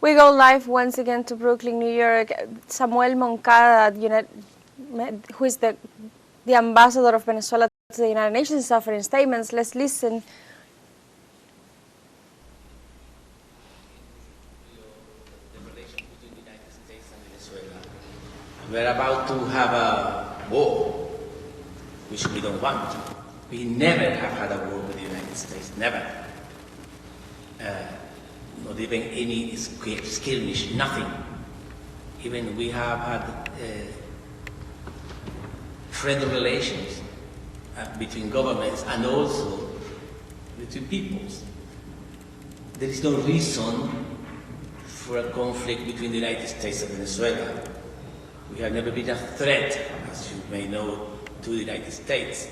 We go live once again to Brooklyn, New York. Samuel Moncada, who is the ambassador of Venezuela to the United Nations, is offering statements. Let's listen. The relations between the United States and Venezuela. We're about to have a war, which we don't want. We never have had a war with the United States, never. Not even any skirmish, nothing. Even we have had friendly relations between governments and also between peoples. There is no reason for a conflict between the United States and Venezuela. We have never been a threat, as you may know, to the United States.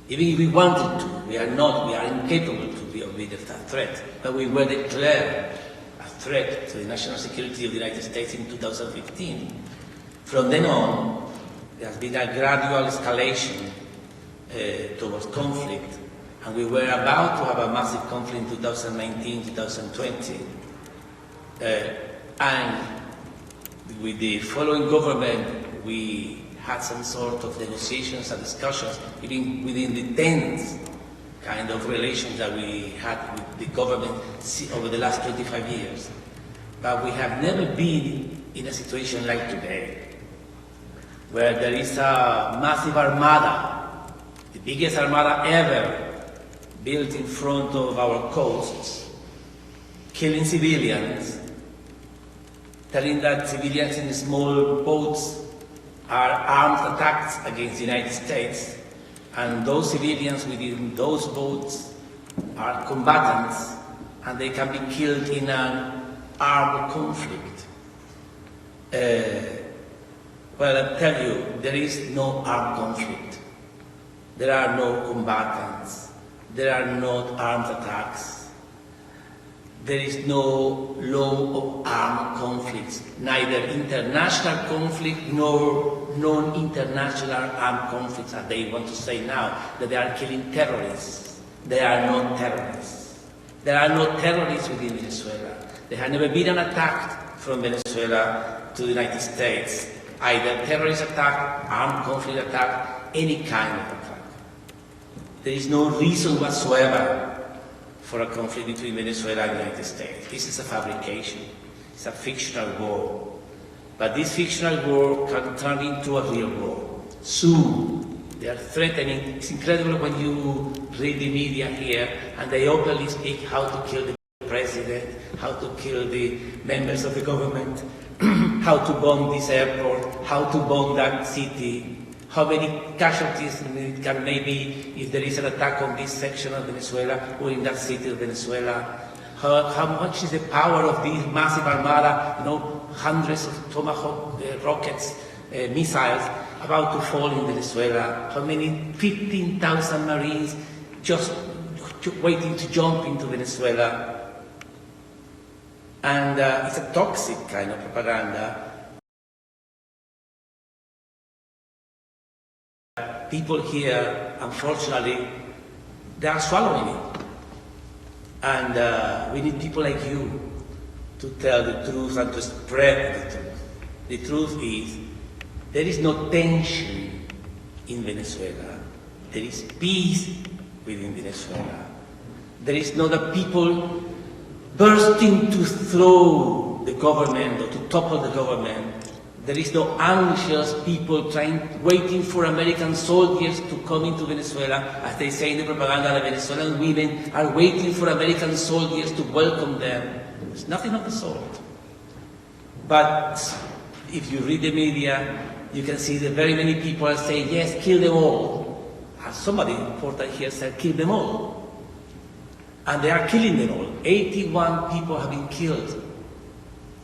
Even if we wanted to, we are not, we are incapable to be a threat. But we were declared a threat to the national security of the United States in 2015. From then on, there has been a gradual escalation towards conflict, and we were about to have a massive conflict in 2019, 2020. And with the following government, we had some sort of negotiations and discussions, even within the tense kind of relations that we had with the government over the last 25 years. But we have never been in a situation like today, where there is a massive armada, the biggest armada ever built in front of our coasts, killing civilians, telling that civilians in small boats are armed attacks against the United States, and those civilians within those boats are combatants, and they can be killed in an armed conflict. Well, I tell you, there is no armed conflict. There are no combatants. There are no armed attacks. There is no law of armed conflicts, neither international conflict nor non-international armed conflicts, as they want to say now, that they are killing terrorists. They are not terrorists. There are no terrorists within Venezuela. There has never been an attack from Venezuela to the United States, either terrorist attack, armed conflict attack, any kind of attack. There is no reason whatsoever for a conflict between Venezuela and the United States. This is a fabrication. It's a fictional war. But this fictional war can turn into a real war. Soon, they are threatening. It's incredible when you read the media here and they openly speak how to kill the president, how to kill the members of the government, how to bomb this airport, how to bomb that city, how many casualties it can maybe if there is an attack on this section of Venezuela or in that city of Venezuela. How much is the power of this massive armada, hundreds of Tomahawk rockets, missiles about to fall in Venezuela? How many 15,000 Marines just waiting to jump into Venezuela? And it's a toxic kind of propaganda. People here, unfortunately, they are swallowing it. And we need people like you to tell the truth and to spread the truth. The truth is, there is no tension in Venezuela. There is peace within Venezuela. There is not a people bursting to throw the government or to topple the government. There is no anxious people waiting for American soldiers to come into Venezuela. As they say in the propaganda, the Venezuelan women are waiting for American soldiers to welcome them. There's nothing of the sort. But if you read the media, you can see that very many people are saying, yes, kill them all. As somebody important here said, kill them all. And they are killing them all. 81 people have been killed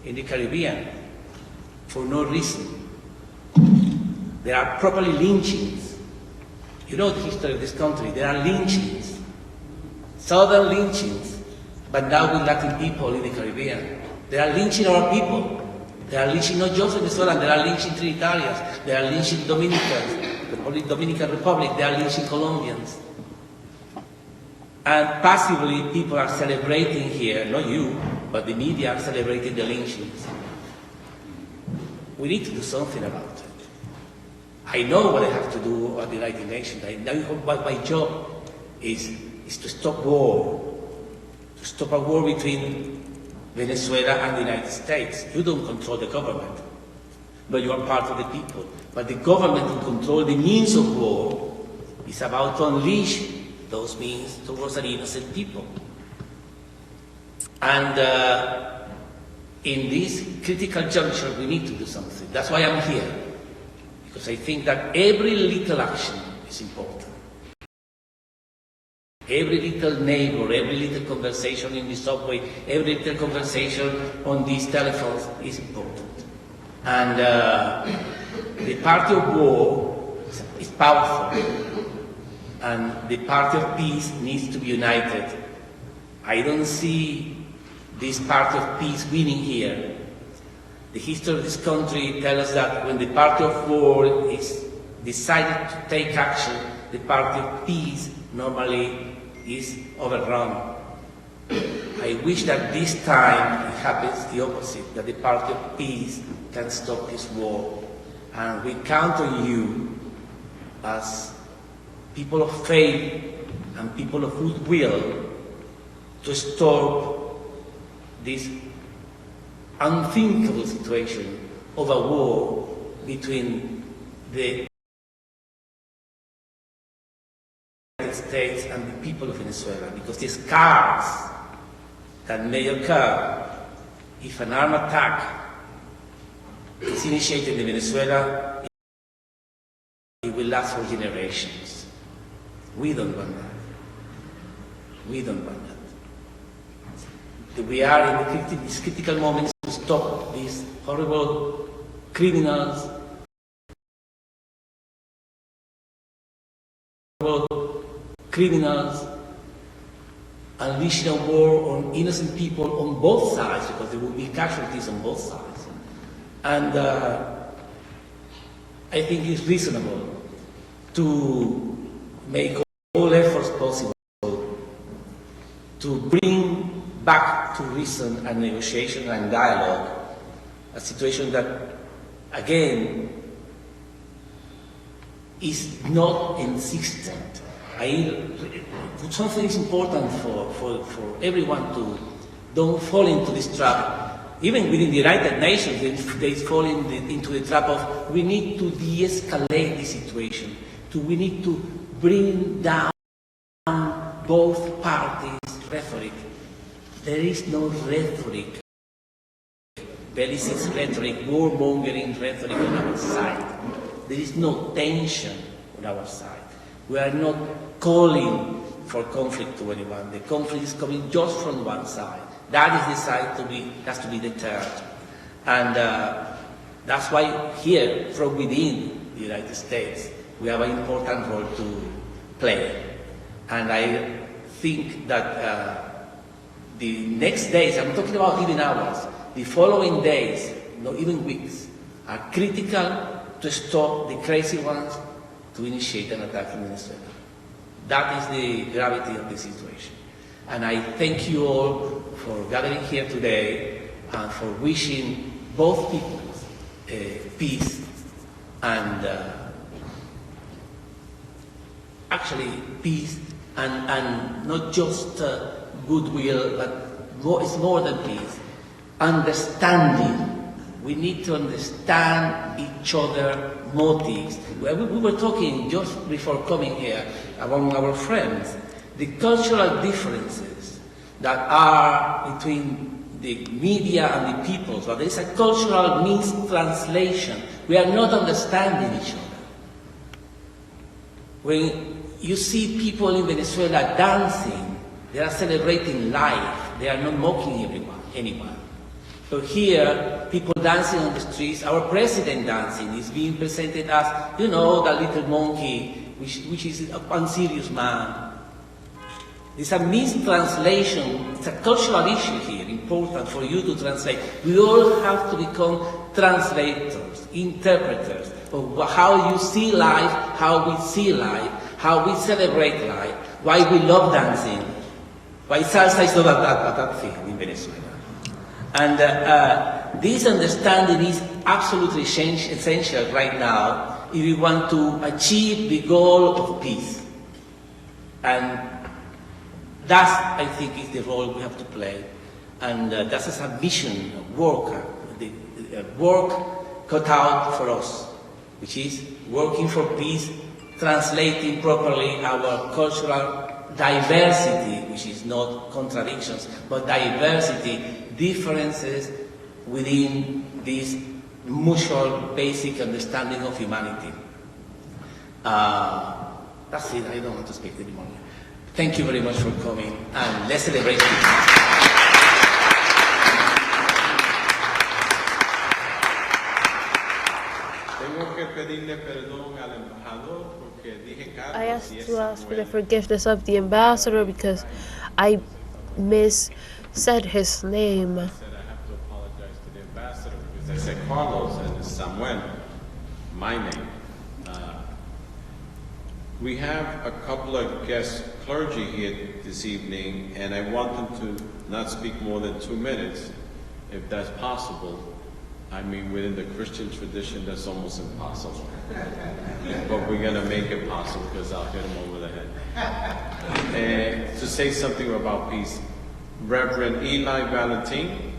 in the Caribbean for no reason. There are properly lynchings. You know the history of this country. There are lynchings, southern lynchings, but now with Latin people in the Caribbean. They are lynching our people. They are lynching not just Venezuelans, they are lynching Trinitarians, they are lynching Dominicans, the Dominican Republic, they are lynching Colombians. And passively, people are celebrating here, not you, but the media are celebrating the lynchings. We need to do something about it. I know what I have to do at the United Nations. I know what my job is to stop war, to stop a war between Venezuela and the United States. You don't control the government, but you are part of the people. But the government who control the means of war is about to unleash those means towards an innocent people. And in this critical juncture, we need to do something. That's why I'm here, because I think that every little action is important. Every little neighbor, every little conversation in the subway, every little conversation on these telephones is important. And the party of war is powerful, and the party of peace needs to be united. I don't see this party of peace winning here. The history of this country tells us that when the party of war is decided to take action, the party of peace normally is overrun. I wish that this time it happens the opposite, that the party of peace can stop this war. And we count on you as people of faith and people of goodwill to stop this unthinkable situation of a war between the United States and the people of Venezuela, because the scars that may occur if an armed attack is initiated in Venezuela, it will last for generations. We don't want that. We don't want that. We are in these critical moments to stop these horrible criminals, unleashing a war on innocent people on both sides, because there will be casualties on both sides. And I think it's reasonable to make all efforts possible to bring back to reason and negotiation and dialogue a situation that, again, is not insistent. Something is important for everyone to don't fall into this trap. Even within the United Nations, they fall into the trap of we need to de-escalate the situation. We need to bring down both parties' rhetoric. There is no rhetoric, bellicist rhetoric, warmongering rhetoric on our side. There is no tension on our side. We are not calling for conflict to anyone. The conflict is coming just from one side. That is the side has to be deterred. And that's why here, from within the United States, we have an important role to play. And I think that the next days, I'm talking about even hours, the following days, not even weeks, are critical to stop the crazy ones to initiate an attack in Venezuela. That is the gravity of the situation. And I thank you all for gathering here today and for wishing both peoples peace and actually peace and not just goodwill, but it's more than peace. Understanding. We need to understand each other's motives. We were talking just before coming here among our friends, the cultural differences that are between the media and the people. So there is a cultural mistranslation. We are not understanding each other. When you see people in Venezuela dancing, they are celebrating life. They are not mocking anyone. So here, people dancing on the streets, our president dancing is being presented as, you know, that little monkey, which is a unserious man. It's a mistranslation. It's a cultural issue here, important for you to translate. We all have to become translators, interpreters of how you see life, how we see life, how we celebrate life, why we love dancing, why salsa is not that thing in Venezuela. And this understanding is absolutely essential right now if we want to achieve the goal of peace. And that, I think, is the role we have to play. And that's a submission, work cut out for us, which is working for peace, translating properly our cultural diversity, which is not contradictions, but diversity, differences within this mutual basic understanding of humanity. That's it, I don't want to speak anymore. Thank you very much for coming, and let's celebrate peace. I asked to ask for the forgiveness of the ambassador because I said his name. I said I have to apologize to the ambassador because I said Carlos and it's Samuel, my name. We have a couple of guest clergy here this evening, and I want them to not speak more than 2 minutes, if that's possible. I mean, within the Christian tradition, that's almost impossible. But we're going to make it possible because I'll hit them over the head. And to say something about peace, Reverend Eli Valentin,